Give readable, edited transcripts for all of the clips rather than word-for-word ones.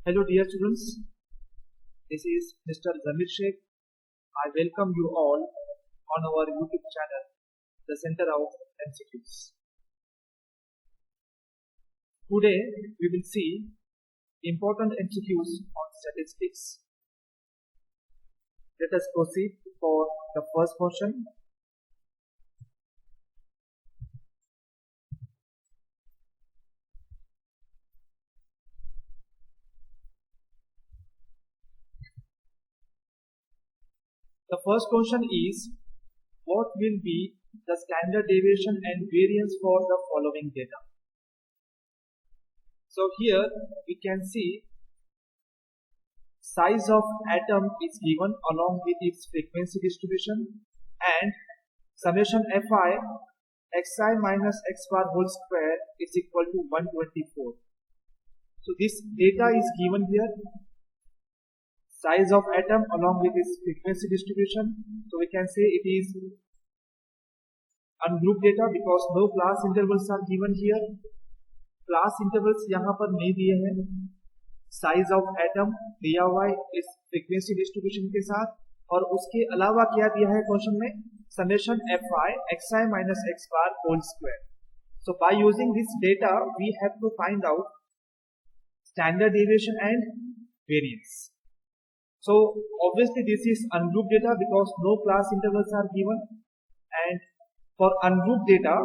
Hello dear students, this is Mr. Zamir Sheikh. I welcome you all on our YouTube channel, the Center of MCQs. Today we will see important MCQs on statistics. Let us proceed for the first question. The first question is, what will be the standard deviation and variance for the following data? So here we can see size of atom is given along with its frequency distribution and summation Fi xi minus x bar whole square is equal to 124. So this data is given here. Size of atom along with its frequency distribution. So we can say it is ungrouped data because no class intervals are given here. Class intervals यहाँ पर नहीं दिए हैं. Size of atom दिया हुआ है इस frequency distribution के साथ और उसके अलावा क्या दिया है क्वेश्चन में summation Fi xi minus x bar whole square. So by using this data we have to find out standard deviation and variance. So obviously this is ungrouped data because no class intervals are given, and for ungrouped data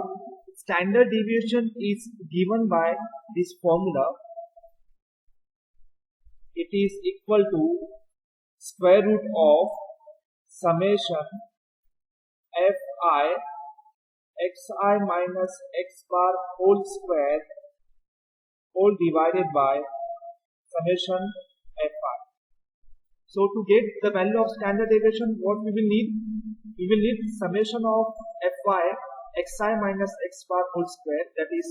standard deviation is given by this formula. It is equal to square root of summation Fi xi minus x bar whole square whole divided by summation Fi. So to get the value of standard deviation, what we will need? We will need summation of Fi xi minus x bar whole square, that is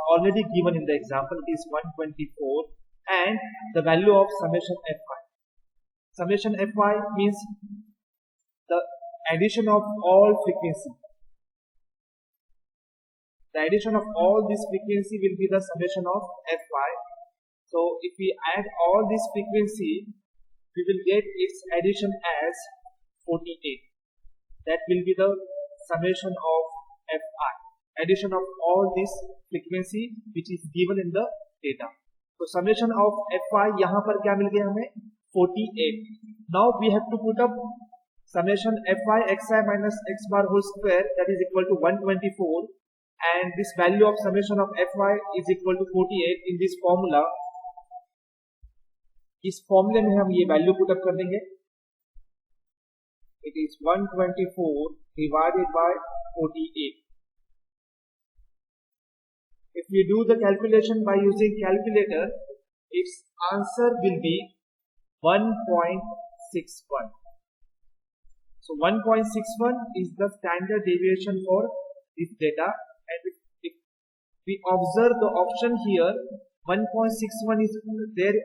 already given in the example. It is 124, and the value of summation Fi. Summation Fi means the addition of all frequency. The addition of all this frequency will be the summation of Fi. So if we add all this frequency, we will get its addition as 48. That will be the summation of Fi. Addition of all this frequency which is given in the data. So summation of Fi यहाँ पर क्या मिल गया हमें 48. Now we have to put up summation Fi xi minus x bar whole square, that is equal to 124, and this value of summation of Fi is equal to 48 in this formula. इस फॉर्मूले में हम ये value put up कर देंगे. It is 124 divided by 48. If we do the calculation by using calculator, its answer will be 1.61. So 1.61 is the standard deviation for this data, and if we observe the option here, 1.61 is there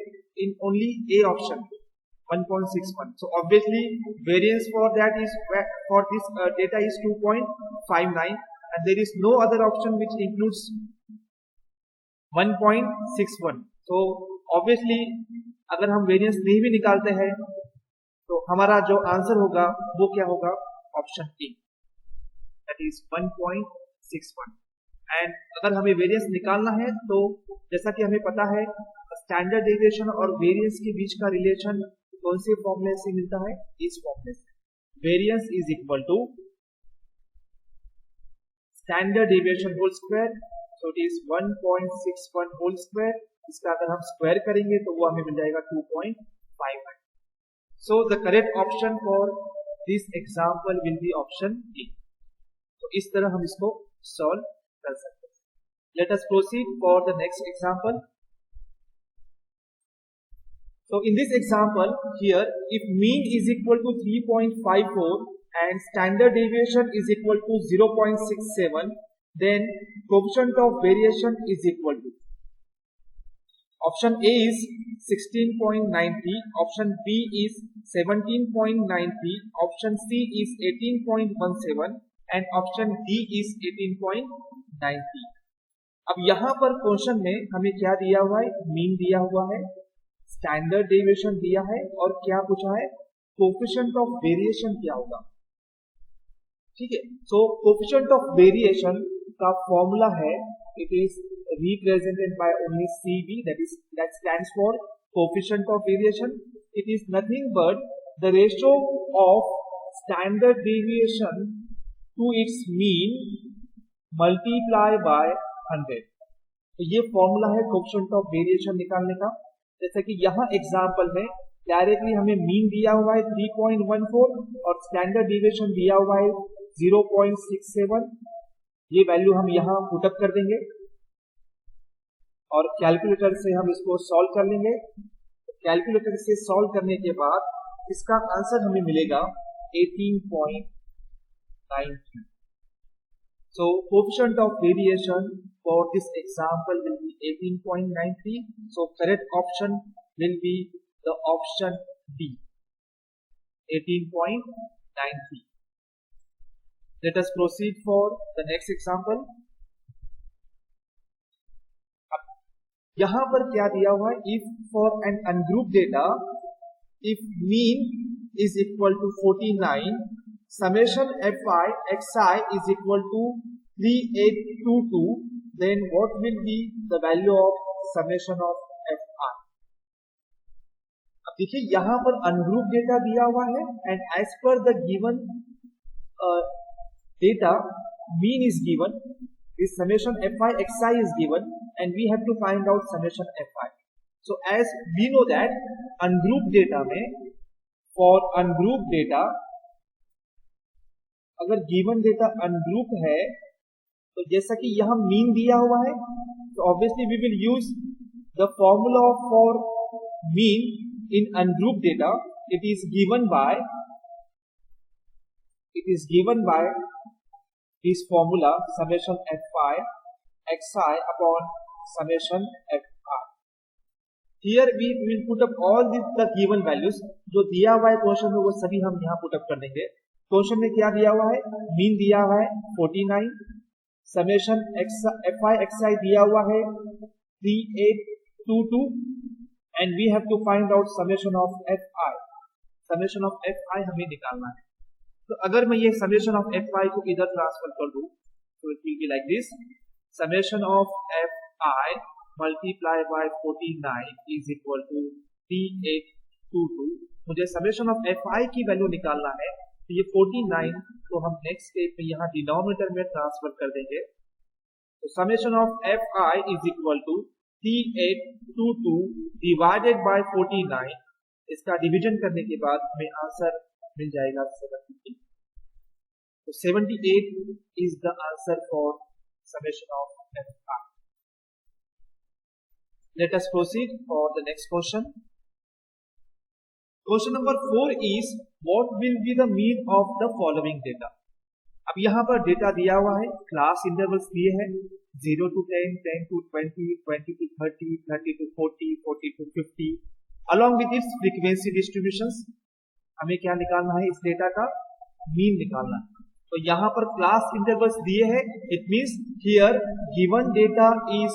in only A option, 1.61. So obviously variance for that is for this data is 2.59, and there is no other option which includes 1.61. So obviously अगर हम variance नहीं भी निकालते हैं तो हमारा जो answer होगा वो क्या होगा, option A, that is 1.61. And अगर हमें वेरिएंस निकालना है तो जैसा कि हमें पता है स्टैंडर्ड डेविएशन और वेरिएंस के बीच का रिलेशन कौन से फॉर्मूले से मिलता है, इस फॉर्मूले से. Variance is equal to standard deviation whole square. So it is 1.61 whole square. इसका अगर हम स्क्वायर करेंगे तो वो हमें मिल जाएगा 2.59. So the correct option for this example will be option A. तो इस तरह हम इसको सॉल्व कर सकते हैं. Late us proceed for the next example. So in this example here, if mean is equal to 3.54 and standard deviation is equal to 0.67, then coefficient of variation is equal to, option A is 16.90, option B is 17.90, option C is 18.17 and option D is 18.90. अब यहाँ पर question में हमें क्या दिया हुआ है, mean दिया हुआ है स्टैंडर्ड डेविएशन दिया है और क्या पूछा है, कोफिशिएंट ऑफ वेरिएशन क्या होगा। ठीक है, सो कोफिशिएंट ऑफ वेरिएशन का फॉर्मूला है, it is represented by only CB, that stands for coefficient of variation. It is nothing but the ratio of standard deviation to its mean multiply by 100. तो ये formula है coefficient of variation निकालने का। जैसे कि यहाँ example में directly हमें मीन दिया हुआ है 3.14 और स्टैंडर्ड डिविएशन दिया हुआ है 0.67। ये वैल्यू हम यहाँ पुटअप कर देंगे और कैलकुलेटर से हम इसको सॉल्व कर लेंगे। कैलकुलेटर से सॉल्व करने के बाद इसका आंसर हमें मिलेगा 18.93। So coefficient of variation for this example will be 18.93. So correct option will be the option D, 18.93. Let us proceed for the next example. यहाँ पर क्या दिया हुआ है, if for an ungrouped data, if mean is equal to 49, summation fi xi is equal to 3822, then what will be the value of summation of fi? अब देखिए यहाँ पर अनग्रुप डेटा दिया हुआ है and as per the given data, mean is given, this summation fi xi is given and we have to find out summation fi. So as we know that ungrouped data में, for ungrouped data, अगर given data ungrouped है तो जैसा कि यहाँ mean दिया हुआ है, तो obviously we will use the formula for mean in ungrouped data. It is given by this formula summation fi xi upon summation fi. Here we will put up all the given values. जो दिया हुआ है question में वो सभी हम यहाँ put up कर देंगे। क्वेश्चन में क्या दिया हुआ है, मीन दिया हुआ है 49, समेशन fi xi दिया हुआ है 3822 and we have to find out summation of fi. summation of fi हमें निकालना है। तो अगर मैं ये summation of fi को इधर ट्रांसफर कर दूं तो it will be like this, summation of fi multiply by 49 is equal to 3822। मुझे summation of fi की वैल्यू निकालना है, तो ये 49 को हम नेक्स्ट स्टेप में यहाँ डिनोमिनेटर में ट्रांसफर कर देंगे। तो summation of fi is equal to 3822 divided by 49, इसका डिवीजन करने के बाद हमें आंसर मिल जाएगा 78। तो 78 is the answer for summation of fi. Let us proceed for the next question. Question number 4 is what will be the mean of the following data? अब यहाँ पर डेटा दिया हुआ है, क्लास इंटरवल्स दिए हैं 0 to 10, 10 to 20, 20 to 30, 30 to 40, 40 to 50, along with its frequency distributions. हमें क्या निकालना है, इस डेटा का मीन निकालना है। तो यहाँ पर क्लास इंटरवल्स दिए हैं, it means here given data is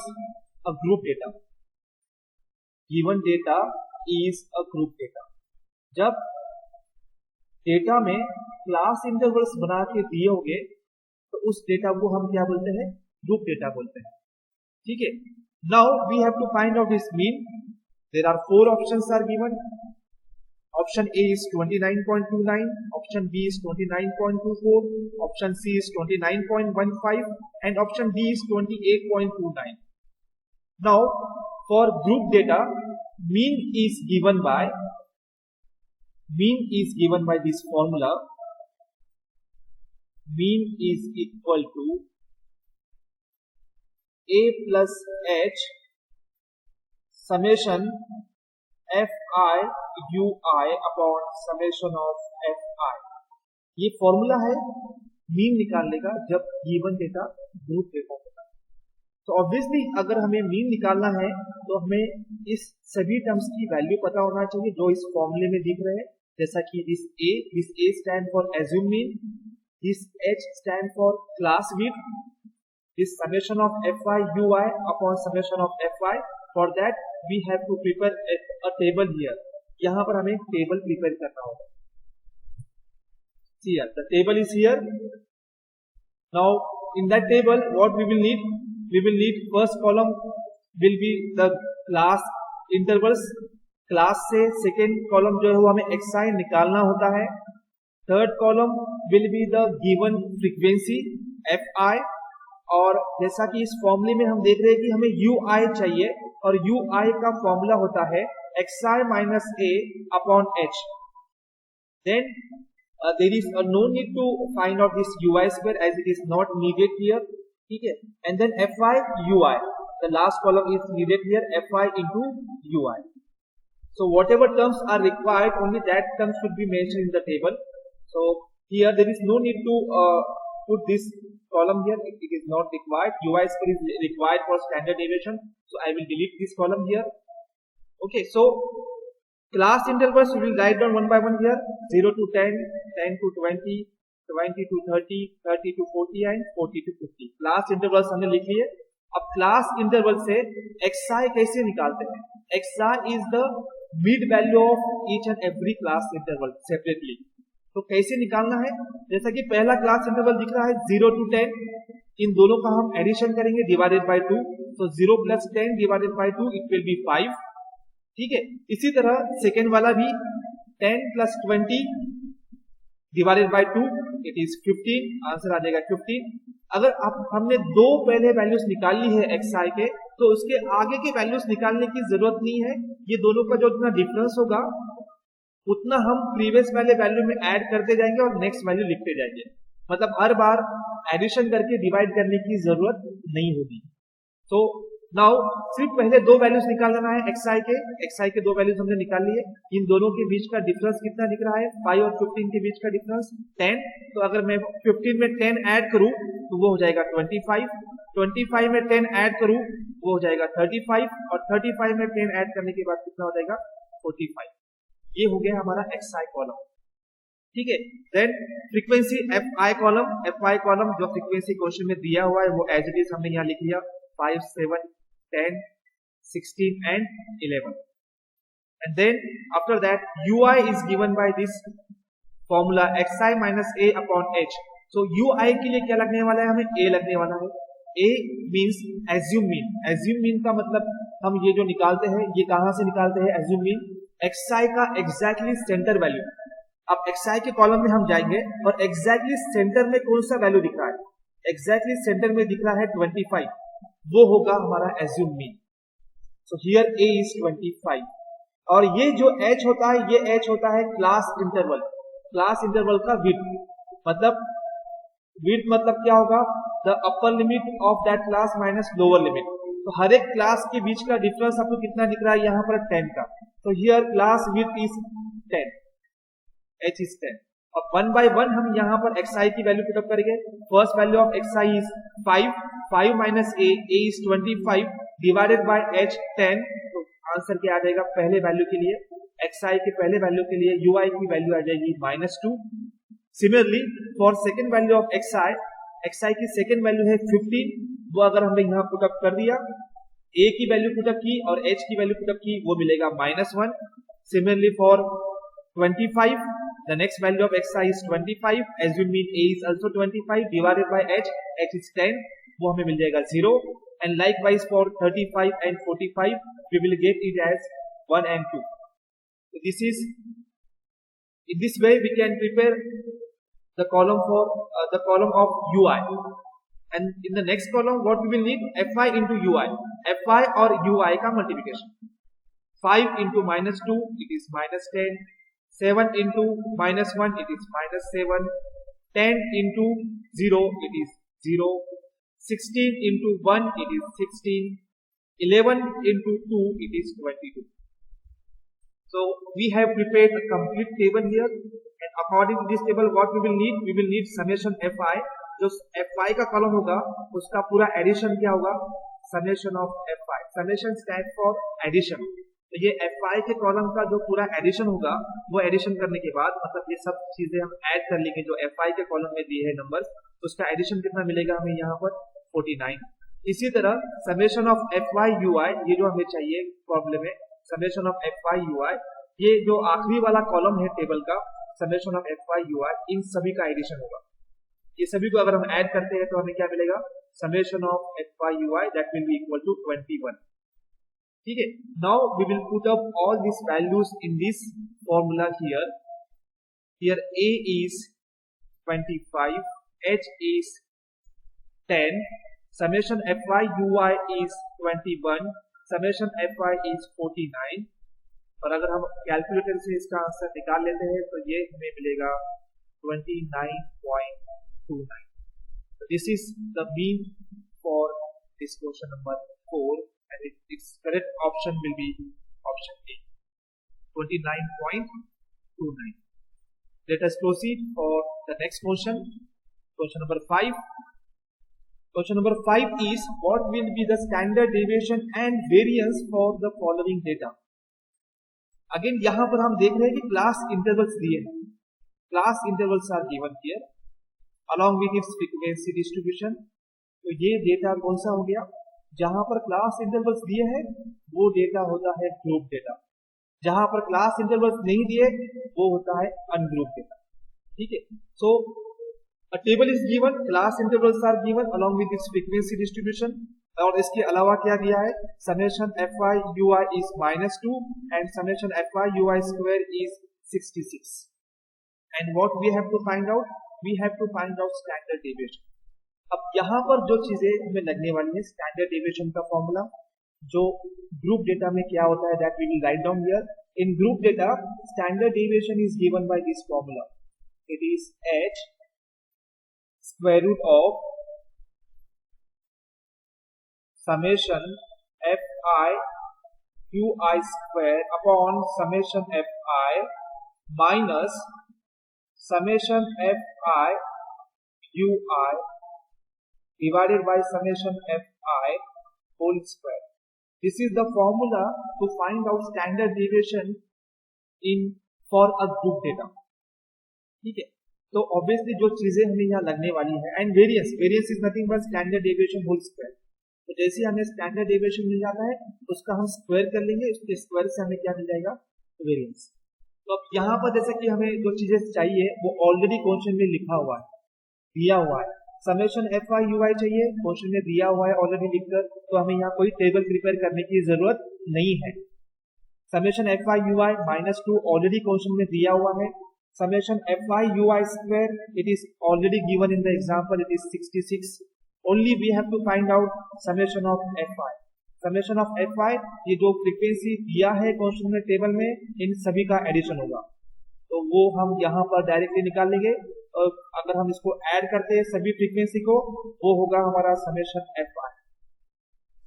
a group data. Given data is a group data. जब डेटा में क्लास इंटरवल्स बना के दिए होंगे तो उस डेटा को हम क्या बोलते हैं, ग्रुप डेटा बोलते हैं। ठीक है, now we have to find out this mean. There are 4 options are given. Option A is 29.29, option B is 29.24, option C is 29.15 and option D is 28.29। Now for group data, mean is given by this formula. Mean is equal to a plus h summation fi ui upon summation of fi. ये formula है mean निकालने का जब given data group data होता है। तो obviously अगर हमें मीन निकालना है तो हमें इस सभी टर्म्स की वैल्यू पता होना चाहिए जो इस फॉर्मूले में दिख रहे हैं, जैसा कि this a stand for assumed mean, this h stand for class width, this summation of fi ui upon summation of fi for that we have to prepare a table here. यहाँ पर हमें टेबल प्रिपेयर करना होगा. See here, the table is here. Now in that table what we will need first column will be the class intervals. Class से second column जो है वो हमें xi निकालना होता है. Third column will be the given frequency fi, और जैसा कि इस फॉर्मूले में हम देख रहे हैं कि हमें ui चाहिए, और ui का फॉर्मूला होता है xi minus a upon h. Then there is no need to find out this ui square as it is not needed here. ठीक है. And then fi ui, the last column is needed here, fi into ui. So whatever terms are required, only that terms should be mentioned in the table. So here there is no need to put this column here, it is not required. Ui square is required for standard deviation, so I will delete this column here. Okay, so class intervals we will write down one by one here: 0 to 10, 10 to 20, 20 to 30, 30 to 40 and 40 to 50. Class intervals हमने लिख लिए. अब class interval से xi कैसे निकालते हैं? xi is the mid value of each and every class interval separately. तो कैसे निकालना है? जैसा कि पहला क्लास इंटरवल दिख रहा है 0 to 10, इन दोनों का हम एडिशन करेंगे डिवाइडेड बाय 2. तो 0 plus 10 divided by 2 it will be 5. ठीक है. इसी तरह सेकेंड वाला भी 10 plus 20 divided by 2 it is 15. Answer आ जाएगा 15. अगर हमने दो पहले वैल्यूज निकाल ली है xi के, तो उसके आगे के वैल्यूज निकालने की जरूरत नहीं है. ये दोनों का जो इतना डिफरेंस होगा उतना हम प्रीवियस वाले वैल्यू में ऐड करते जाएंगे और नेक्स्ट वैल्यू लिखते जाएंगे. मतलब हर बार एडिशन करके डिवाइड करने की जरूरत नहीं होगी. तो नाउ सिर्फ पहले दो वैल्यूज निकाल लेना है xi के दो वैल्यूज हमने निकाल लिए. इन दोनों के बीच का डिफरेंस कितना दिख रहा है? 5 और 15 के बीच का डिफरेंस 10. तो अगर मैं 15 में 10 ऐड करूं तो वो हो जाएगा 25. 25 में 10 ऐड करूं वो हो जाएगा 35, और 35 में 10 ऐड करने के बाद कितना हो जाएगा? 45. ये हो गया हमारा xi कॉलम. ठीक है. देन फ्रीक्वेंसी fi कॉलम जो फ्रीक्वेंसी क्वेश्चन में दिया हुआ है वो एज इट इज हमने यहाँ लिख लिया. 5, 7, 10, 16 and 11. And then after that ui is given by this formula xi minus a upon h. So ui के लिए क्या लगने वाला है? हमें a लगने वाला है. a means assume mean. assume mean का मतलब हम ये जो निकालते हैं ये कहां से निकालते हैं? assume mean xi का एग्जैक्टली सेंटर वैल्यू. अब xi के कॉलम में हम जाएंगे और एग्जैक्टली सेंटर में कौन सा वैल्यू दिख रहा है? एग्जैक्टली सेंटर में दिख रहा है 25. वो होगा हमारा assume mean. So here a is 25. और ये जो h होता है ये h होता है क्लास इंटरवल. क्लास इंटरवल का width मतलब क्या होगा? the upper limit of that class minus lower limit. तो हर एक क्लास के बीच का डिफरेंस आपको कितना दिख रहा है? यहाँ पर 10 का. तो here class width is 10, h is 10. अब वन बाय वन हम यहाँ पर xi की वैल्यू पुटअप करेंगे. First value of xi is 5 minus a is 25 divided by h 10. तो आंसर क्या आ जाएगा? पहले वैल्यू के लिए xi के पहले वैल्यू के लिए ui की वैल्यू आ जाएगी -2. Similarly for second value of xi की सेकेंड वैल्यू है 15. वो अगर हमने यहाँ पुटअप कर दिया, a की वैल्यू पुटअप की और h की वैल्यू पुटअप की, वो मिलेगा -1. Similarly for 25, the next value of xi is 25. Assume mean a is also 25 divided by h is 10. वो हमें मिल जाएगा 0. And likewise for 35 and 45, we will get it as 1 and 2. So this is, in this way we can prepare the column for the column of ui. And in the next column what we will need? fi into ui. fi और ui का multiplication. 5 into -2 it is -10. 7 into -1 it is -7. 10 into 0 it is 0. 16 into 1 it is 16. 11 into 2 it is 22. So we have prepared a complete table here, and according to this table what we will need summation fi. जो fi का column होगा उसका पूरा addition क्या होगा? summation of fi. summation stands for addition. तो ये fi के कॉलम का जो पूरा एडिशन होगा वो एडिशन करने के बाद मतलब ये सब चीजें हम ऐड कर लेंगे जो fi के कॉलम में दिए हैं नंबर्स, उसका एडिशन कितना मिलेगा हमें यहाँ पर? 49. इसी तरह summation of F why you i, ये जो हमें चाहिए फॉर्मूले में, summation of F why you i, ये जो आखिरी वाला कॉलम है टेबल का, summation of F why you i, इन सभी का एडिशन होगा। ये सभी को अगर हम ऐड करते हैं तो हमें क्या मिलेगा, summation of F why you I that will be equal to 21। ठीक है, now we will put up all this values in this formula here. Here a is 25, h is 10, summation fy ui is 21, summation fy is 49। और अगर हम calculator से इसका answer निकाल लेते हैं तो ये हमें मिलेगा 29.29। So this is the mean for this question number 4 and its correct option will be option A, 29.29। Let us proceed for the next question. Question number 5. Question number 5 is what will be the standard deviation and variance for the following data? Again यहाँ पर हम देख रहे हैं कि class intervals दिए हैं. Class intervals are given here along with its frequency distribution. तो ये डेटा कौन सा हो गया? जहां पर class intervals दिए हैं वो डेटा होता है group data. जहां पर क्लास इंटरवल्स नहीं दिए वो होता है अनग्रुप डेटा। ठीक है, so a table is given, class intervals are given along with its frequency distribution, और इसके अलावा क्या दिया है, summation f why you i is -2 and summation f why you I square is 66। And what we have to find out, we have to find out standard deviation. अब यहाँ पर जो चीजें हमें लगने वाली है, स्टैंडर्ड डेविएशन का फॉर्मूला जो ग्रुप डेटा में क्या होता है that we will write down here. In group data standard deviation is given by this formula, it is h square root of summation F I U I square upon summation F I minus summation F I U I divided by summation F I whole square. This is the formula to find out standard deviation in for a group data। ठीक है, तो obviously जो चीजें हमें यहाँ लगने वाली है, and variance is nothing but standard deviation whole square. तो जैसे हमें स्टैंडर्ड डेविएशन मिल जाता है उसका हम स्क्वायर कर लेंगे, उसके स्क्वायर से हमें क्या मिल जाएगा, वेरियंस। तो अब यहाँ पर जैसे कि हमें जो चीजें चाहिए वो ऑलरेडी क्वेश्चन में लिखा हुआ है, दिया हुआ है। समेशन एफ आई यू आई चाहिए, क्वेश्चन में दिया हुआ है ऑलरेडी लिखकर, तो हमें यहाँ कोई टेबल प्रिपेयर करने की जरूरत नहीं है। Summation F I U I -2 already question में दिया हुआ है। Summation F I U I square it is already given in the example, it is 66। Only we have to find out summation of F I. Summation of F I, ये जो frequency दिया है question में table में, इन सभी का addition होगा, तो वो हम यहाँ पर डायरेक्टली निकाल लेंगे। और अगर हम इसको ऐड करते हैं सभी फ्रीक्वेंसी को, वो होगा हमारा summation F I.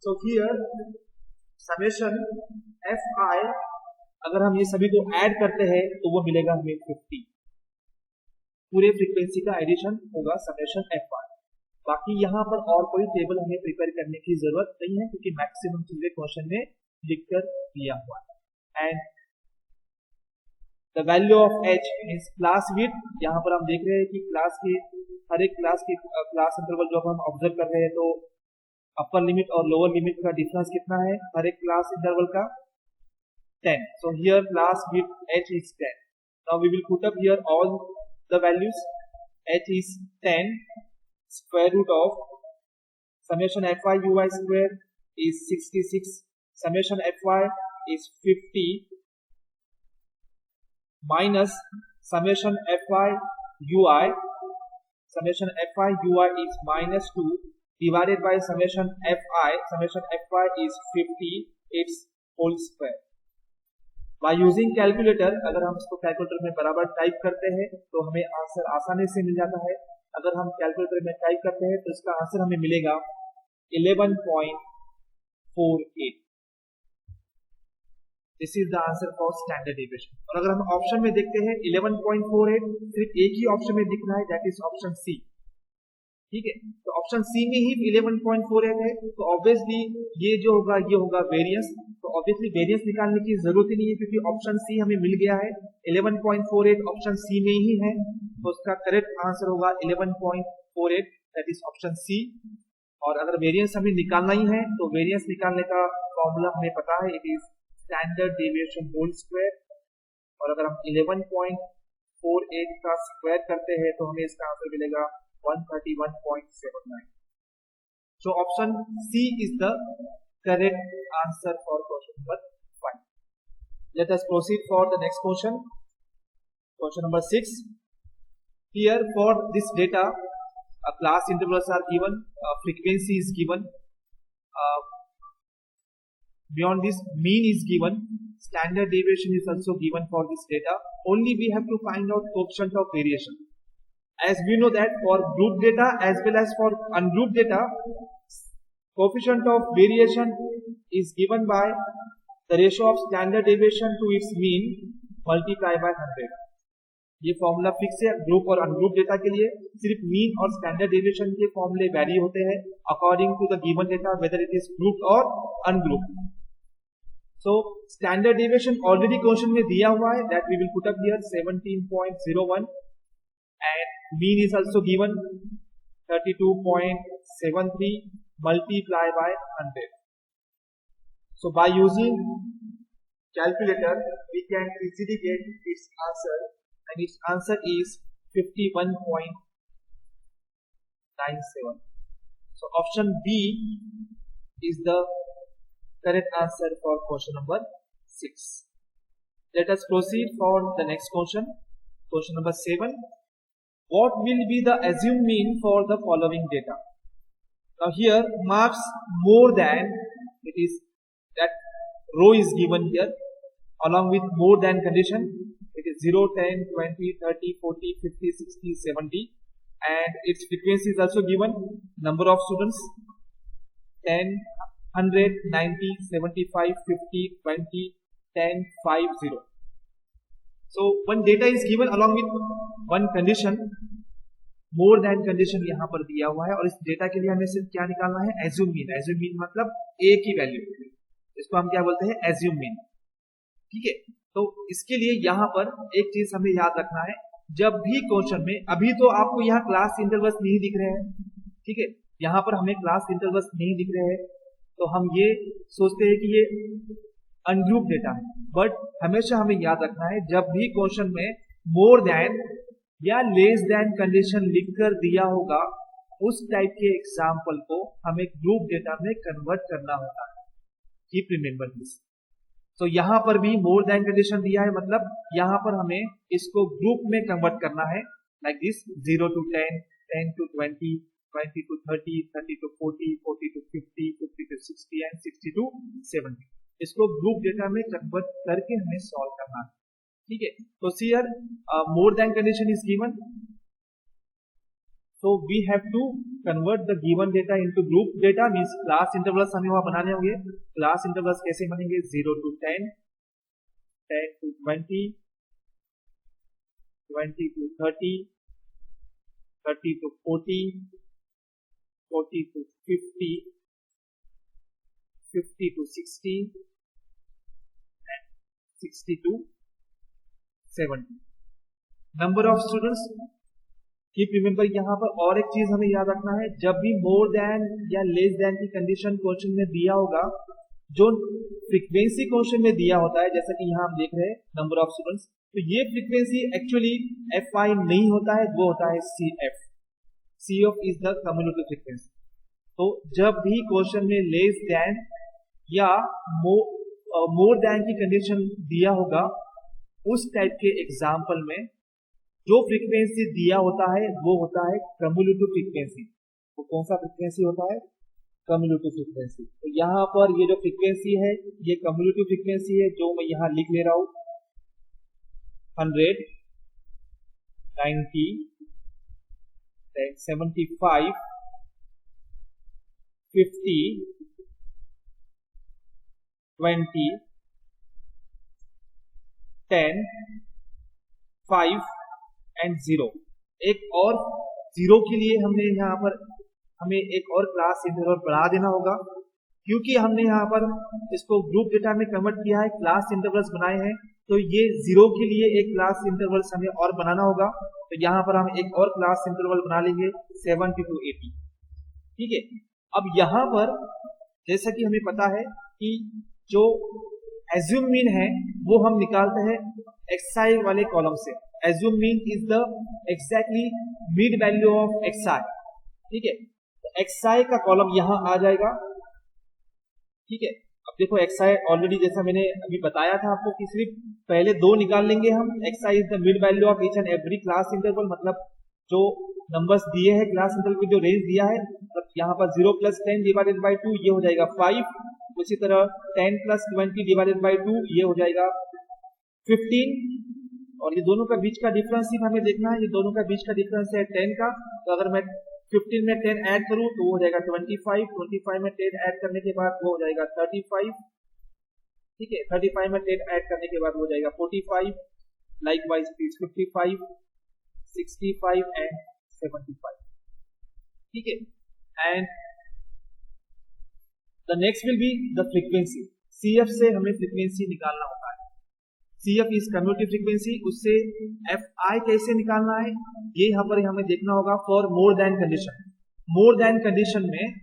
So here summation F आई, अगर हम ये सभी को ऐड करते हैं तो वो मिलेगा हमें 50। पूरे फ्रीक्वेंसी का एडिशन होगा समेशन एफ आई। बाकी यहाँ पर और कोई टेबल हमें प्रिपेयर करने की जरूरत नहीं है क्योंकि मैक्सिमम चीजें क्वेश्चन में लिखकर दिया हुआ है। And the value of h means class width, यहाँ पर हम देख रहे हैं कि क्लास की हर एक क्लास इंटरवल जो हम ऑब्जर्व कर रहे हैं तो अपर लिमिट और लोअर लिमिट का डिफरेंस कितना है हर एक क्लास इंटरवल का, 10। So here class width h is 10। Now we will put up here all the values. h is 10, square root of summation F I U I square is 66, summation F I is 50 minus summation fi ui, summation fi ui is -2 divided by summation fi is 50 its whole square। by using calculator, अगर हम इसको calculator में बराबर type करते हैं तो हमें answer आसानी से मिल जाता है। अगर हम कैलकुलेटर में टाइप करते हैं तो इसका आंसर हमें मिलेगा 11.48। This is the answer for standard deviation. और अगर हम ऑप्शन में देखते हैं 11.48 सिर्फ एक ही ऑप्शन में दिख रहा है, दैट इज ऑप्शन सी। ठीक है, तो ऑप्शन सी में ही 11.48 है, तो ऑब्वियसली ये जो होगा ये होगा वेरियंस। तो ऑब्वियसली वेरियंस निकालने की जरूरत ही नहीं है क्योंकि ऑप्शन सी हमें मिल गया है, 11.48 ऑप्शन सी में ही है, तो उसका करेक्ट आंसर होगा 11.48, दैट इज ऑप्शन सी। और अगर वेरिएंस हमें निकालना ही है तो वेरिएंस निकालने का फॉर्मूला हमें पता है, it is standard deviation whole square. और अगर हम 11.48 का स्क्वायर करते हैं तो हमें इसका आंसर मिलेगा 131.79। So option C is the correct answer for question number 5। Let us proceed for the next question, question number 6। Here for this data, class intervals are given, frequency is given, beyond this mean is given, standard deviation is also given for this data. Only we have to find out coefficient of variation. As we know that for group data as well as for ungrouped data, coefficient of variation is given by the ratio of standard deviation to its mean multiplied by 100. ये formula fix है group और ungroup data के लिए। सिर्फ mean और standard deviation के फॉर्मूले vary होते हैं according to the given data, whether it is group और ungroup. So standard deviation already question में दिया हुआ है, that we will put up here 17.01 and mean is also given 32.73 multiply by 100। So by using calculator we can easily get its answer, and its answer is 51.97. So option B is the correct answer for question number 6. Let us proceed for the next question, question number 7. What will be the assumed mean for the following data? Now here marks more than, it is that row is given here along with more than condition. It is 0, 10, 20, 30, 40, 50, 60, 70, and its frequency is also given. Number of students 10, 100, 90, 75, 50, 20, 10, 5, 0. So one data is given along with one condition, more than condition यहाँ पर दिया हुआ है, और इस data के लिए हमें सिर्फ क्या निकालना है, एज्यूम मीन। एज्यूम मीन मतलब ए की वैल्यू, इसको हम क्या बोलते हैं, एज्यूम मीन। ठीक है, तो इसके लिए यहाँ पर एक चीज हमें याद रखना है, जब भी क्वेश्चन में, अभी तो आपको यहाँ क्लास इंटरवल्स नहीं दिख रहे हैं, ठीक है, यहाँ पर हमें क्लास इंटरवल्स नहीं दिख रहे हैं, तो हम ये सोचते हैं कि ये अनग्रुप डेटा है। बट हमेशा हमें याद रखना है, जब भी क्वेश्चन में मोर देन या लेस देन कंडीशन लिखकर दिया होगा, उस टाइप के एग्जाम्पल को हमें ग्रुप डेटा में कन्वर्ट करना होता है। Keep remember this. तो यहाँ पर भी मोर देन कंडीशन दिया है, मतलब यहाँ पर हमें इसको ग्रुप में कन्वर्ट करना है, like this 0 to 10, 10 to 20, 20 to 30, 30 to 40, 40 to 50, 50 to 60 and 60 to 70। इसको ग्रुप डेटा में कन्वर्ट करके हमें सॉल्व करना है। ठीक है, तो here more than condition is given, so we have to convert the given data into group data, means class intervals हमें वहां बनाने होंगे। class intervals कैसे बनेंगे, 0 to 10, 10 to 20, 20 to 30, 30 to 40, 40 to 50, 50 to 60 and 60 to 70। number of students, keep remember, यहाँ पर और एक चीज हमें याद रखना है, जब भी मोर देन या लेस देन की कंडीशन क्वेश्चन में दिया होगा, जो फ्रीक्वेंसी क्वेश्चन में दिया होता है, जैसा कि यहाँ हम देख रहे हैं नंबर ऑफ स्टूडेंट्स, तो ये फ्रीक्वेंसी एक्चुअली FI नहीं होता है, वो होता है CF। CF is the cumulative frequency. तो जब भी क्वेश्चन में लेस देन या मोर देन की कंडीशन दिया होगा, उस टाइप के एग्जाम्पल में जो फ्रीक्वेंसी दिया होता है वो होता है कम्युलेटिव फ्रीक्वेंसी। वो कौन सा फ्रीक्वेंसी होता है, कम्युलेटिव फ्रीक्वेंसी। तो यहाँ पर ये जो फ्रीक्वेंसी है ये कम्युलेटिव फ्रीक्वेंसी है, जो मैं यहाँ लिख ले रहा हूं 100, 90, 75, 50, 20, 10, 5 एंड 0। एक और 0 के लिए हमने यहाँ पर हमें एक और क्लास इंटरवल बढ़ा देना होगा, क्योंकि हमने यहाँ पर इसको ग्रुप डेटा में कन्वर्ट किया है, क्लास इंटरवल्स बनाए हैं, तो ये 0 के लिए एक क्लास इंटरवल्स हमें और बनाना होगा। तो यहाँ पर हम एक और क्लास इंटरवल बना लेंगे 70 to 80। ठीक है, अब यहाँ पर जैसा कि हमें पता है कि जो एज्यूम मीन है वो हम निकालते हैं xi वाले कॉलम से। Assume mean is the exactly mid value of xi, ठीक है। तो xi का कॉलम यहाँ आ जाएगा, ठीक है। अब देखो xi ऑलरेडी जैसा मैंने अभी बताया था आपको कि सिर्फ पहले दो निकाल लेंगे हम। xi is the mid value of each and every class interval, मतलब जो नंबर्स दिए हैं क्लास इंटरवल में जो रेंज दिया है, मतलब यहाँ पर 0 + 10 डिवाइडेड बाई 2 ये हो जाएगा 5। उसी तरह 10 + 20 डिवाइडेड बाई 2 ये हो जाएगा 15। और ये दोनों का बीच का डिफरेंस सिर्फ हमें देखना है, ये दोनों का बीच का डिफरेंस है 10 का। तो अगर मैं 15 में 10 ऐड करूं तो वो हो जाएगा 25। 25 में 10 ऐड करने के बाद वो हो जाएगा 35, ठीक है। 35 में 10 ऐड करने के बाद हो जाएगा 45। लाइकवाइज इट इज 55, 65 एंड 75, ठीक है। And the next will be the frequency. CF से हमें फ्रीक्वेंसी निकालना होता है। CF इज कम्यूटेटिव फ्रीक्वेंसी, उससे FI कैसे निकालना है ये यहाँ पर हमें देखना होगा। For more than condition, more than condition में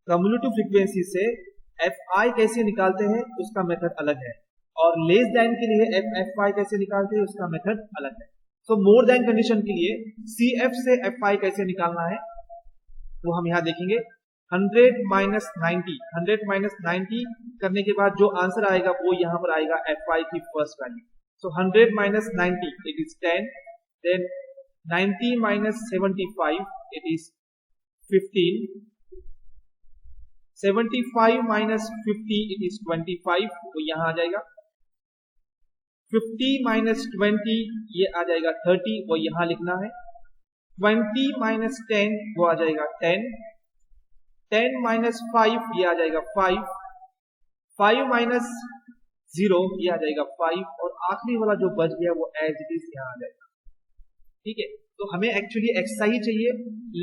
कम्यूटेटिव फ्रीक्वेंसी से FI कैसे निकालते हैं उसका मेथड अलग है, और लेस देन के लिए FI कैसे निकालते हैं उसका मेथड अलग है। तो मोर देन कंडीशन के लिए CF से FI कैसे निकालना है वो हम यहाँ देखेंगे। 100 माइनस 90, 100 माइनस 90 करने के बाद जो आंसर आएगा वो यहाँ पर आएगा FI की first value. So 100 minus 90 it is 10, then 90 minus 75 it is 15, 75 minus 50 it is 25, वो यहाँ आ जाएगा। 50 माइनस 20 ये आ जाएगा 30, वो यहाँ लिखना है। 20 माइनस 10 वो आ जाएगा 10, 10 माइनस 5 ये आ जाएगा 5, 5 माइनस 0 ये आ जाएगा 5, और आखिरी वाला जो बच गया वो एज इट इज यहाँ आ जाएगा, ठीक है। तो हमें एक्चुअली xi चाहिए,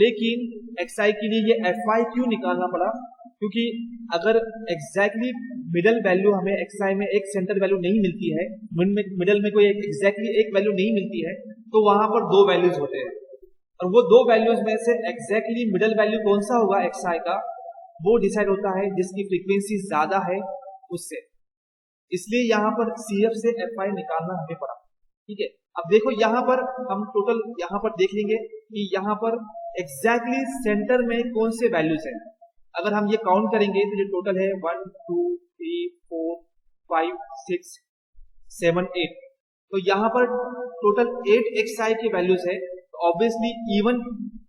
लेकिन xi के लिए ये FI क्यों निकालना पड़ा, क्योंकि अगर एग्जैक्टली मिडल वैल्यू हमें xi में एक सेंटर वैल्यू नहीं मिलती है, मिडल में कोई एग्जैक्टली एक वैल्यू नहीं मिलती है, तो वहां पर दो वैल्यूज होते हैं, और वो दो वैल्यूज में से एग्जैक्टली मिडल वैल्यू कौन सा होगा xi का, वो डिसाइड होता है जिसकी फ्रीक्वेंसी ज्यादा है उससे। इसलिए यहाँ पर CF से FI निकालना हमें पड़ा, ठीक है। अब देखो यहाँ पर हम टोटल यहाँ पर देख लेंगे कि यहाँ पर एग्जैक्टली सेंटर में कौन से वैल्यूज हैं। अगर हम ये काउंट करेंगे तो ये टोटल है 1 2 3 4 5 6 7 8, तो यहाँ पर टोटल 8 xi के वैल्यूज है। तो ऑब्वियसली इवन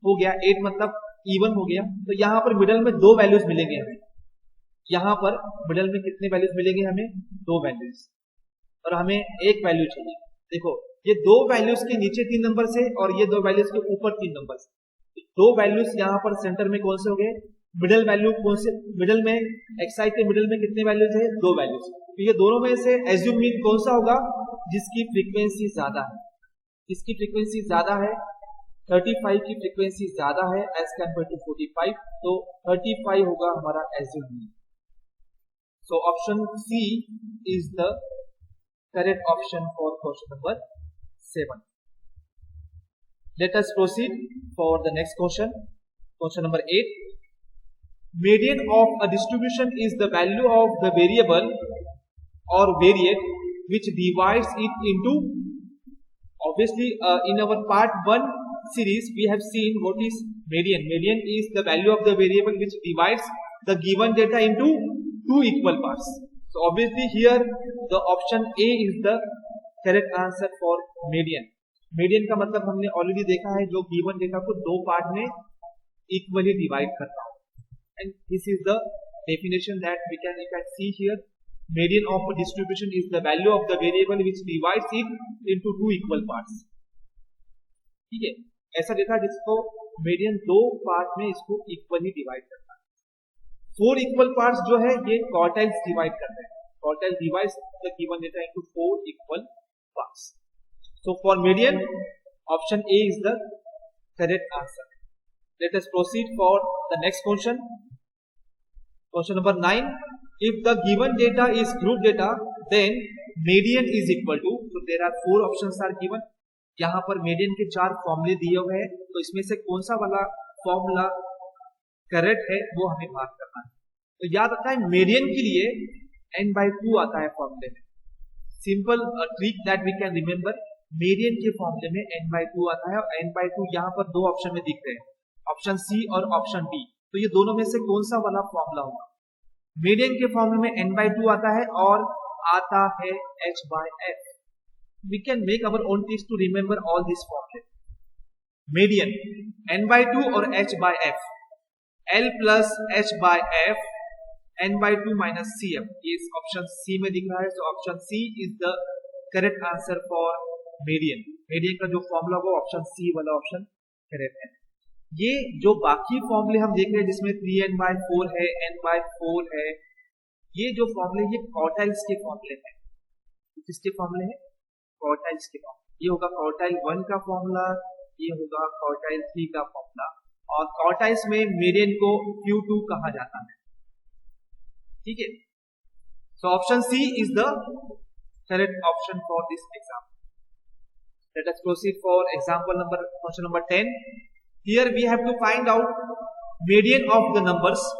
हो गया, 8 मतलब इवन हो गया। तो यहाँ पर मिडल में दो वैल्यूज मिलेंगे हमें, यहाँ पर मिडल में कितने वैल्यूज मिलेंगे हमें, दो वैल्यूज, और हमें एक वैल्यू चाहिए। देखो ये दो वैल्यूज के नीचे 3 नंबर्स है और ये दो वैल्यूज के ऊपर 3 नंबर्स। दो वैल्यूज यहाँ पर सेंटर में कौन से हो गए, मिडल वैल्यू कौन से, मिडल में xi के मिडल में कितने वैल्यूज है, दो वैल्यूज। तो ये दोनों में से एज्यूम मीन कौन सा होगा, जिसकी फ्रीक्वेंसी ज्यादा है। इसकी फ्रीक्वेंसी ज्यादा है, 35 की फ्रीक्वेंसी ज्यादा है एज कम्पेयर टू 45, तो 35 होगा हमारा assumed mean. So option C is the correct option for question number 7. Let us proceed for the next question. Question number 8. Median of a distribution is the value of the variable or variate which divides it into, obviously in our part 1 series we have seen what is median. Median is the value of the variable which divides the given data into two equal parts. So obviously here the option A is the correct answer for median. Median का मतलब हमने already देखा है, जो given data को दो part में equally divide करता है, and this is the definition that we can see here. Median of a distribution is the value of the variable which divides it into two equal parts. ठीक है, ऐसा देखा जिसको मीडियन दो part में इसको इक्वली डिवाइड करता है। 4 इक्वल पार्ट्स जो है ये क्वार्टाइल्स डिवाइड करते हैं। Quartile divides the given data into 4 equal parts. So for median option A is the correct answer. Late us proceed for the next question. Question number 9, if the given data is group data then median is equal to, so there are 4 options are given। यहाँ पर median के 4 फॉर्मूले दिए हुए हैं, तो इसमें से कौन सा वाला फॉर्मूला करेक्ट है वो हमें मार्क करना है। तो याद रखना है मीडियन के लिए n/2 आता है फॉर्मूले में। Simple trick that we can remember, median के फॉर्मूले में n/2 आता है और n/2 यहाँ पर दो ऑप्शन में दिख रहे हैं, ऑप्शन सी और ऑप्शन डी। तो ये दोनों में से कौन सा वाला फॉर्मूला होगा? मीडियन के फॉर्मूले में n/2 आता है और आता है h/f। We can make our own tricks to remember all these formulas. Median n/2 और h/f, l plus h/f n/2 minus cf। ये ऑप्शन सी में दिख रहा है, तो option C is the correct answer for median. Median का जो formula होगा ऑप्शन सी वाला ऑप्शन करेक्ट है। ये जो बाकी फॉर्मूले हम देख रहे हैं जिसमें 3n/4 है, n/4 है, ये जो फॉर्मूले ये क्वार्टाइल्स के फॉर्मूले हैं। किसके फॉर्मूले हैं? क्वार्टाइल्स के फॉर्मूले। ये होगा क्वार्टाइल 1 का फॉर्मूला, ये होगा क्वार्टाइल 3 का फॉर्मूला, और क्वार्टाइल्स में मीडियन को Q2 कहा जाता है। ठीक है, so option C is the correct option for this exam. Let us proceed for example number question number 10। Here we have to find out median of the numbers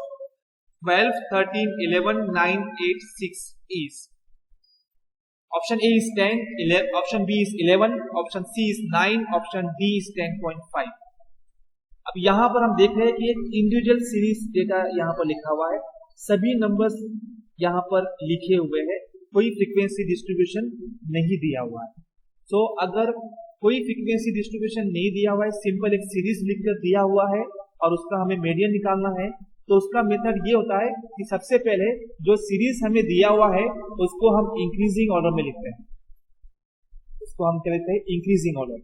12, 13, 11, 9, 8, 6 is option A is 10, 11, option B is 11, option C is 9, option D is 10.5। अब यहां पर हम देख रहे हैं कि एक individual series data यहां पर लिखा हुआ है, सभी नंबर्स यहां पर लिखे हुए हैं, कोई फ्रीक्वेंसी डिस्ट्रीब्यूशन नहीं दिया हुआ है। सो अगर कोई फ्रीक्वेंसी डिस्ट्रीब्यूशन नहीं दिया हुआ है, सिंपल एक सीरीज लिखकर दिया हुआ है और उसका हमें मीडियन निकालना है, तो उसका मेथड ये होता है कि सबसे पहले जो सीरीज हमें दिया हुआ है उसको हम इंक्रीजिंग ऑर्डर में लिखते हैं। इसको हम क्या लिखते हैं? Increasing order.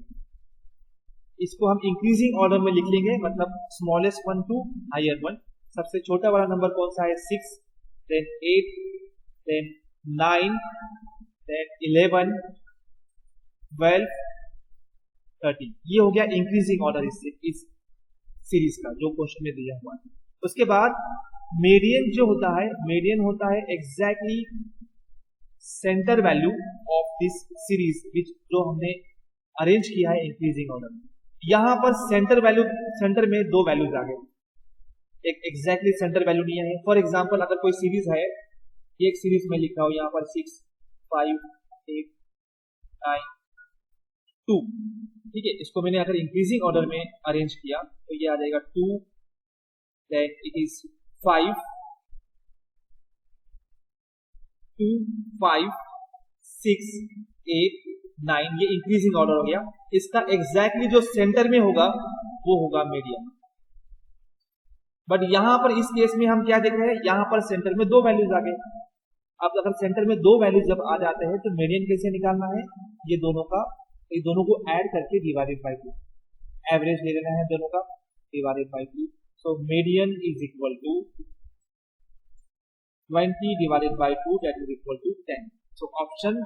इसको हम इंक्रीजिंग ऑर्डर में लिख लेंगे, मतलब स्मॉलेस्ट 1 टू हायर 1। सबसे छोटा वाला नंबर कौन सा है? 6, देन 8, देन 9, देन 11, 12, 13। ये हो गया इंक्रीजिंग ऑर्डर इस सीरीज का जो क्वेश्चन में दिया हुआ है। उसके बाद मीडियन जो होता है, मीडियन होता है exactly centre value of this series which जो हमने अरेंज किया है इंक्रीजिंग ऑर्डर में। यहां पर सेंटर वैल्यू, सेंटर में दो वैल्यूज आ गए, एक एग्जैक्टली सेंटर वैल्यू नहीं है। फॉर एग्जांपल अगर कोई सीरीज है, ये एक सीरीज में लिखा हो यहाँ पर 6, 5, 8, 9, 2। ठीक है, इसको मैंने अगर इंक्रीजिंग ऑर्डर में अरेंज किया तो ये आ जाएगा 2, then it is 5, 2, 5, 6, 8, 9। ये इंक्रीजिंग ऑर्डर हो गया। इसका एग्जैक्टली जो सेंटर में होगा वो होगा मीडियन। बट यहां पर इस केस में हम क्या देख रहे हैं? यहां पर सेंटर में दो वैल्यूज आ गए। अब अगर सेंटर में दो वैल्यूज जब आ जाते हैं तो मीडियन कैसे निकालना है? ये दोनों को ऐड करके डिवाइडेड बाय 2, एवरेज ले लेना है दोनों का, divided by 2। So median is equal to 20 divided by 2, that is equal to 10. So option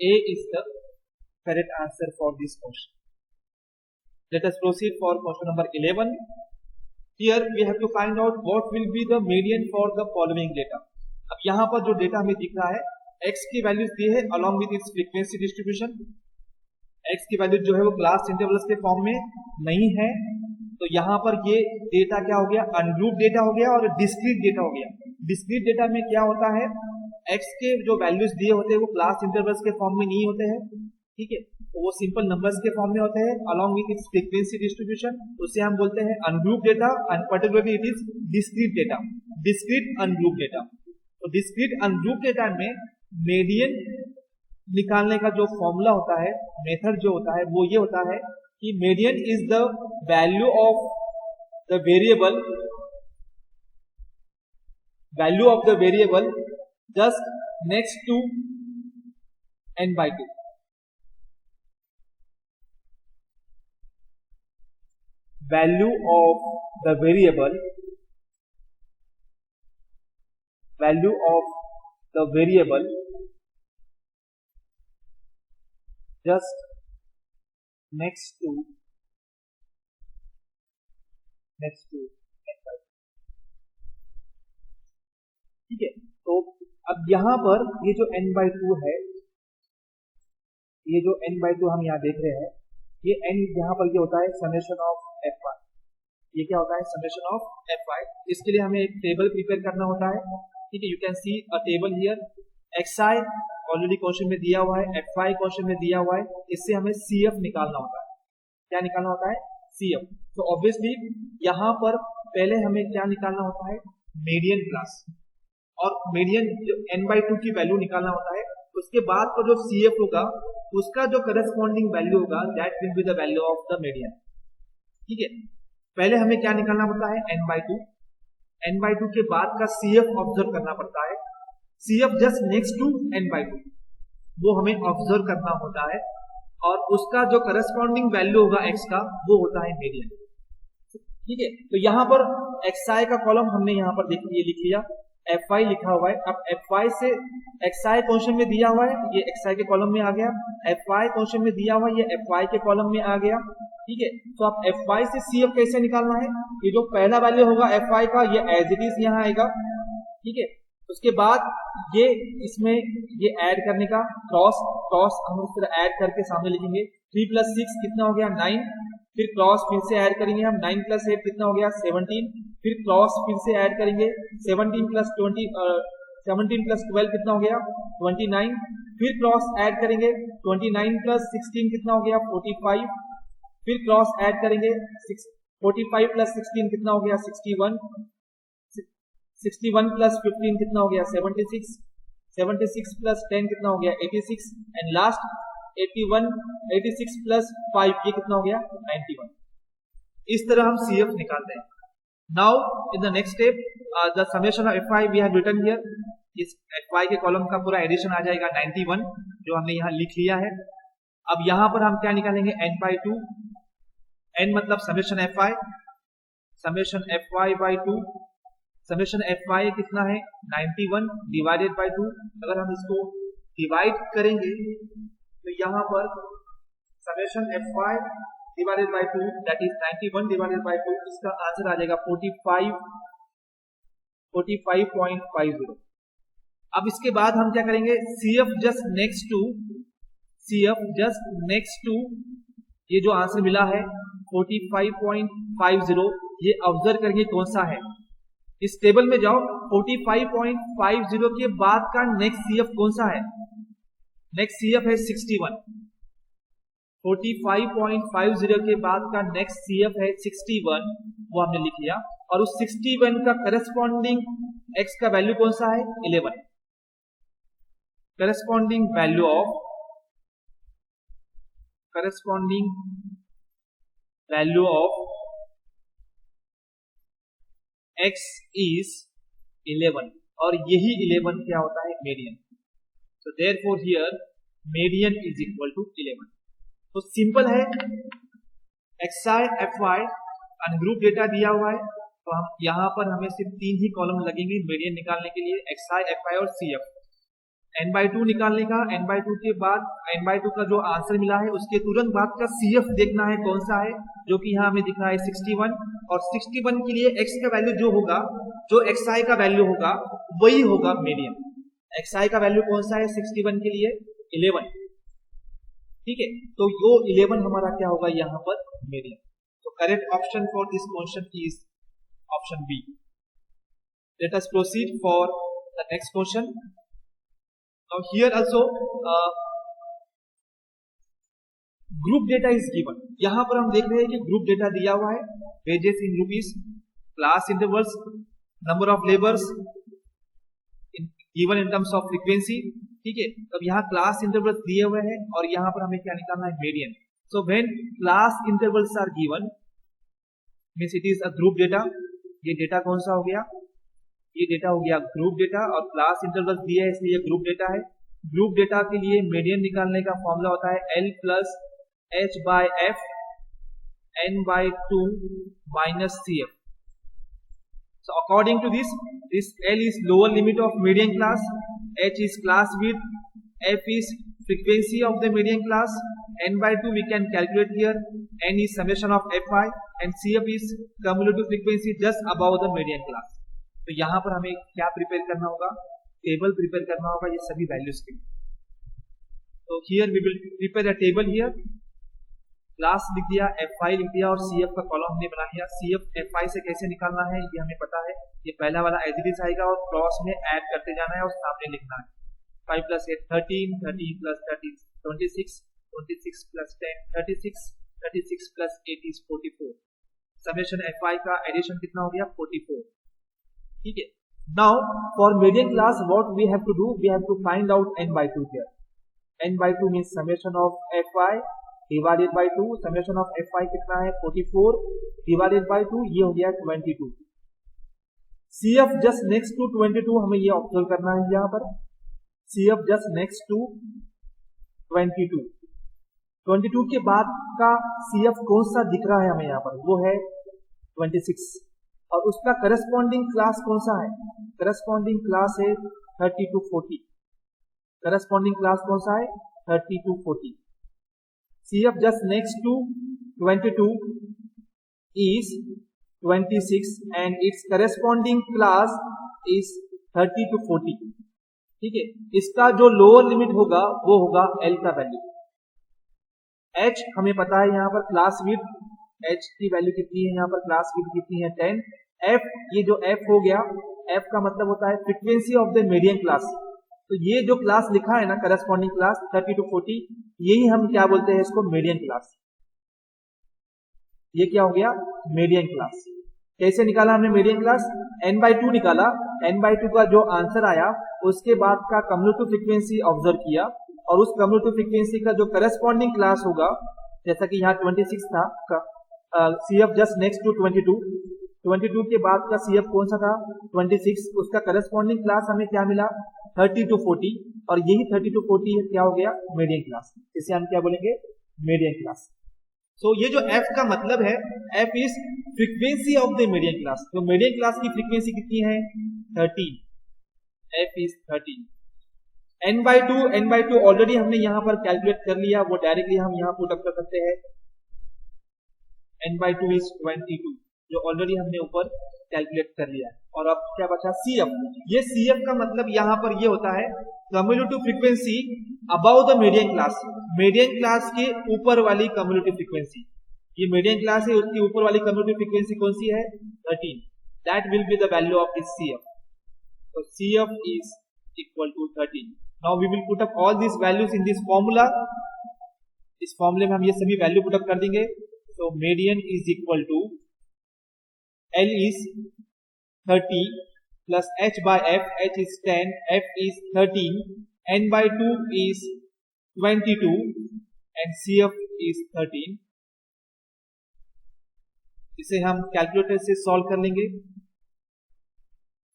A is the correct answer for this question. Let us proceed for question number 11. Here we have to find out what will be the median for the following data. अब यहाँ पर जो data हमें दिख रहा है, x की values दी है along with its frequency distribution। x की वैल्यू जो है वो क्लास इंटरवल्स के फॉर्म में नहीं है, तो यहां पर ये डेटा क्या हो गया? अनग्रुप डेटा हो गया और डिस्क्रीट डेटा हो गया। डिस्क्रीट डेटा में क्या होता है? x के जो वैल्यूज दिए होते हैं वो क्लास इंटरवल्स के फॉर्म में नहीं होते हैं। ठीक है, तो वो सिंपल नंबर्स के फॉर्म में होते हैं along with its frequency distribution. उसे हम बोलते हैं ungroup data, and particularly it is discrete data, discrete ungroup data. तो डिस्क्रीट अनग्रुप डेटा में मीडियन निकालने का जो फॉर्मूला होता है, मेथड जो होता है वो ये होता है कि median is the value of the variable just next to n/2। Value of the variable just next to n/2। ठीक है, तो अब यहां पर ये जो n/2 है, ये जो n/2 हम यहां देख रहे हैं, ये n यहां पर ये होता है समेशन ऑफ f1। ये क्या होता है, समेशन ऑफ एफ आई। इसके लिए हमें एक टेबल प्रिपेयर करना होता है, ठीक है। You can see a table here, x I already question में दिया हुआ है, एफ आई क्वेश्चन में दिया हुआ है, इससे हमें सी एफ निकालना होता है। क्या निकालना होता है, सी एफ। तो ऑब्वियसली यहाँ पर पहले हमें क्या निकालना होता है, मीडियन क्लास, और मीडियन n/2 की वैल्यू निकालना होता है। उसके बाद का जो सी एफ होगा उसका जो करस्पॉन्डिंग वैल्यू होगा that will be the value of the median, ठीक है। पहले हमें क्या निकालना पड़ता है, n/2, n/2 के बाद का सी एफ ऑब्जर्व करना पड़ता है। C F just next to n/2 वो हमें ऑब्जर्व करना होता है, और उसका जो करस्पॉन्डिंग वैल्यू होगा x का वो होता है मीडियन, ठीक है। तो यहाँ पर xi का कॉलम हमने यहाँ पर देखिए लिख लिया, fi लिखा हुआ है। अब fi से xi क्वेश्चन में दिया हुआ है, ये xi के कॉलम में आ गया, fi क्वेश्चन में दिया हुआ है, ये fi के कॉलम में आ गया, ठीक है। तो अब fi से cf कैसे निकालना है, ये जो पहला वैल्यू होगा fi का ये एज इट इज यहाँ आएगा, ठीक है। उसके बाद ये इसमें ये ऐड करने का क्रॉस हम इस तरह ऐड करके सामने लिखेंगे, 3 + 6 कितना हो गया 9, फिर क्रॉस फिर से ऐड करेंगे हम, 9 + 8 कितना हो गया 17, फिर क्रॉस फिर से ऐड करेंगे, 17 + 12 कितना हो गया 29, फिर क्रॉस ऐड करेंगे, 29 + 16 कितना हो गया 45, फिर क्रॉस ऐड करेंगे, 45 + 16 कितना हो गया 61, 61 + 15 कितना हो गया 76, 76 + 10 कितना हो गया 86, एंड लास्ट 86 + 5 ये कितना हो गया 91। इस तरह हम CF निकालते हैं। Now in the next step the summation of FI we have written here, इस FI के कॉलम का पूरा एडिशन आ जाएगा 91 जो हमने यहाँ लिख लिया है। अब यहाँ पर हम क्या निकालेंगे, n/2, n मतलब summation FI, summation FI/2, summation FI कितना है 91 डिवाइडेड बाय 2। अगर हम इसको डिवाइड करेंगे तो यहाँ पर summation FI divided by 2 that is 91 divided by 2, इसका आंसर आ जाएगा 45.50। अब इसके बाद हम क्या करेंगे, CF जस्ट नेक्स्ट टू ये जो आंसर मिला है 45.50, ये ऑब्जर्व करके कौन सा है, इस टेबल में जाओ, 45.50 के बाद का नेक्स्ट CF कौन सा है, नेक्स्ट CF है 61। 45.50 के बाद का नेक्स्ट CF है 61, वो हमने लिख लिया, और उस 61 का करस्पॉन्डिंग x का वैल्यू कौन सा है 11, corresponding value of x is 11, और यही 11 क्या होता है median. So therefore here median is equal to 11। तो सिंपल है, xi fy अनग्रुप डेटा दिया हुआ है, तो हम यहाँ पर हमें सिर्फ 3 ही कॉलम लगेंगे मीडियन निकालने के लिए, xi fy और cf। n/2 निकालने का, n/2 के बाद n/2 का जो आंसर मिला है उसके तुरंत बाद का CF देखना है कौन सा है, जो कि यहाँ हमें दिख रहा है 61, और 61 के लिए x का वैल्यू जो होगा, जो xi का वैल्यू होगा वही होगा मीडियन। xi का वैल्यू कौन सा है 61 के लिए 11, ठीक है। तो वो 11 हमारा क्या होगा यहाँ पर मीडियन। तो correct option for this question is option B. Let us proceed for the next question. Now here also group data is given। यहाँ पर हम देख रहे हैं कि ग्रुप डेटा दिया हुआ है, wages in rupees, class intervals, number of labors given in terms of frequency, ठीक है। अब यहाँ क्लास इंटरवल्स दिए हुए हैं, और यहाँ पर हमें क्या निकालना है median. So when class intervals are given means it is a group data. ये डेटा कौन सा हो गया, ये डेटा हो गया ग्रुप डेटा, और क्लास इंटरवल्स दिया है इसलिए ग्रुप डेटा है। ग्रुप डेटा के लिए मीडियन निकालने का फॉर्मूला होता है L + H/F n/2 - CF। So according to this L is lower limit of median class, H is class width, F is frequency of the median class, n/2 we can calculate here, n is summation of Fi, and CF is cumulative frequency just above the median class। तो यहाँ पर हमें क्या prepare करना होगा, table prepare करना होगा ये सभी वैल्यूज के लिए। तो here we will prepare a table here, class लिख दिया, fi लिख दिया और cf का कॉलम हमने बना लिया। cf fi से कैसे निकालना है ये हमें पता है, ये पहला वाला एज इट इज आएगा और क्रॉस में ऐड करते जाना है और सामने लिखना है। 5 + 8 13, 13 + 13 26, 26 + 10 36, 36 + 8 is 44। समेशन fi का एडिशन कितना हो गया 44। ठीक है, now for median class what we have to do, we have to find out n/2 here. n/2 means summation of fi divided by 2। Summation of fi कितना है 44 डिवाइडेड बाय 2, ये हो गया 22। cf जस्ट नेक्स्ट टू 22 हमें ये observe करना है यहाँ पर, cf जस्ट नेक्स्ट टू 22। 22 के बाद का cf कौन सा दिख रहा है हमें यहाँ पर, वो है 26 और उसका करस्पॉन्डिंग क्लास कौन सा है, करस्पॉन्डिंग क्लास है 30 to 40। करस्पॉन्डिंग क्लास कौन सा है 30 to 40। cf just next to 22 is 26 and its corresponding class is 30 to 40। ठीक है, इसका जो लोअर लिमिट होगा वो होगा L का वैल्यू। H हमें पता है यहाँ पर क्लास विड्थ, H की वैल्यू कितनी है यहाँ पर, क्लास विड्थ कितनी है 10। F, ये जो F हो गया, F का मतलब होता है frequency of the median class. तो ये जो क्लास लिखा है ना करस्पॉन्डिंग क्लास 30 to 40, यही हम क्या बोलते हैं इसको मीडियन क्लास। ये क्या हो गया मीडियन क्लास। कैसे निकाला हमने मीडियन क्लास, n/2 निकाला, n/2 का जो आंसर आया उसके बाद का कम्युलेटिव फ्रीक्वेंसी ऑब्जर्व किया और उस कम्युलेटिव फ्रीक्वेंसी का जो करस्पॉन्डिंग क्लास होगा, जैसा कि यहाँ 26 था, cf जस्ट नेक्स्ट टू 22 के बाद का cf कौन सा था 26, उसका करस्पॉन्डिंग क्लास हमें क्या मिला 30 to 40 और यही 30 to 40 क्या हो गया मीडियन क्लास। इसे हम क्या बोलेंगे मीडियन क्लास। सो ये जो f का मतलब है, f is frequency of the median class. तो मीडियन क्लास की फ्रीक्वेंसी कितनी है 13, f इज 13। n/2 ऑलरेडी हमने यहाँ पर कैलकुलेट कर लिया, वो डायरेक्टली हम यहाँ पुट अप कर सकते हैं। n/2 इज 22 जो ऑलरेडी हमने ऊपर कैलकुलेट कर लिया है। और अब क्या बचा cf। ये cf का मतलब यहाँ पर ये होता है cumulative frequency above the median class, median class के ऊपर वाली कम्युलेटिव फ्रीक्वेंसी। ये मीडियन क्लास है, उसकी ऊपर वाली कम्युलेटिव फ्रीक्वेंसी कौन सी है 13, that will be the value of this cf। तो cf is equal to 13। Now we will put up all this values in this formula. इस फॉर्मूले में हम ये सभी वैल्यू पुट अप कर देंगे। तो median is equal to L is 30 plus h by f, h is 10, f is 13, n/2 is 22 and cf is 13। इसे हम कैलकुलेटर से सॉल्व कर लेंगे।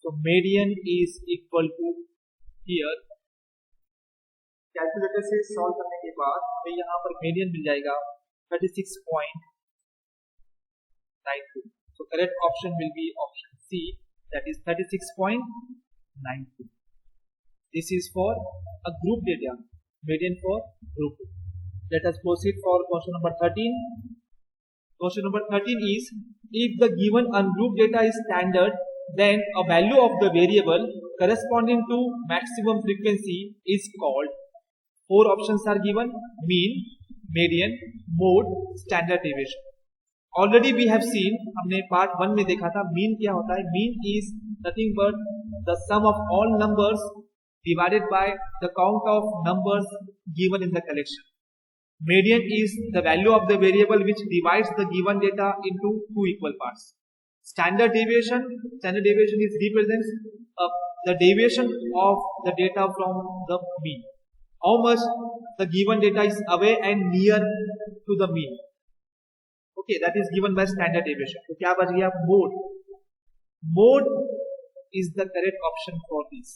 तो median is equal to here, calculator से सॉल्व करने के बाद हमें यहाँ पर मीडियन मिल जाएगा 36.92। So correct option will be option C, that is 36.92. This is for a group data, median for group. Let us proceed for question number 13. Question number 13 is, if the given ungrouped data is standard, then a value of the variable corresponding to maximum frequency is called. 4 options are given: mean, median, mode, standard deviation. Already we have seen, हमने part 1 में देखा था mean क्या होता है। Mean is nothing but the sum of all numbers divided by the count of numbers given in the collection. Median is the value of the variable which divides the given data into 2 equal parts. Standard deviation is represents the deviation of the data from the mean, how much the given data is away and near to the mean. Okay, that is given by standard deviation. तो क्या बच गया mode। Mode is the correct option for this.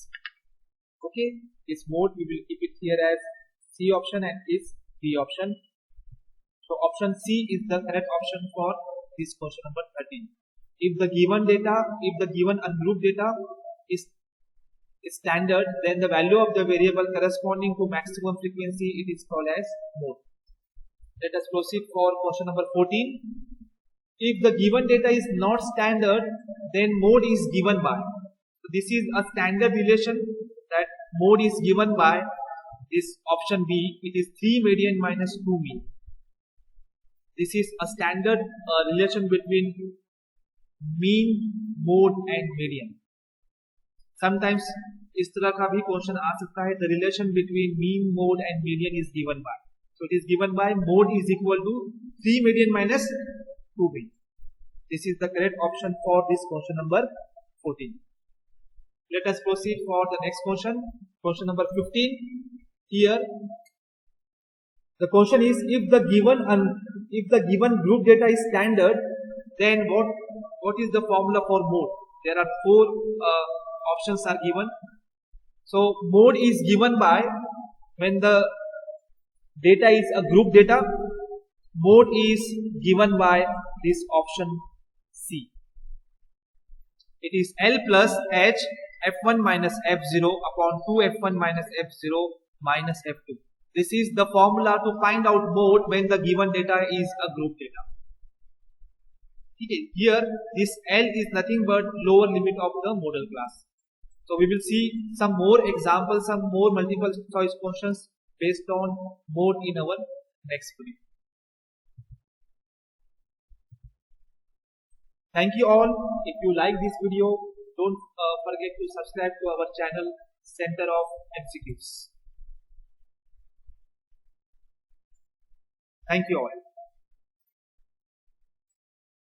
Okay, this mode we will keep it here as C option and this D option. So option C is the correct option for this question number 13. If the given ungrouped data is standard, then the value of the variable corresponding to maximum frequency, it is called as mode. Let us proceed for question number 14. If the given data is not standard, then mode is given by. So this is a standard relation that mode is given by this option B. It is 3 median minus 2 mean. This is a standard relation between mean, mode and median. Sometimes इस तरह का भी question आ सकता है. The relation between mean, mode and median is given by. So it is given by mode is equal to 3 median minus 2 mean. This is the correct option for this question number 14. Let us proceed for the next question. Question number 15. Here the question is, if the given group data is standard, then what is the formula for mode? There are 4 options are given. So mode is given by, when the data is a group data, mode is given by this option C. It is L plus H f1 minus f0 upon 2 f1 minus f0 minus f2. This is the formula to find out mode when the given data is a group data. Okay. Here this L is nothing but lower limit of the model class. So we will see some more examples, some more multiple choice questions based on mode in our next video. Thank you all. If you like this video, don't forget to subscribe to our channel Center of MCQs. Thank you all.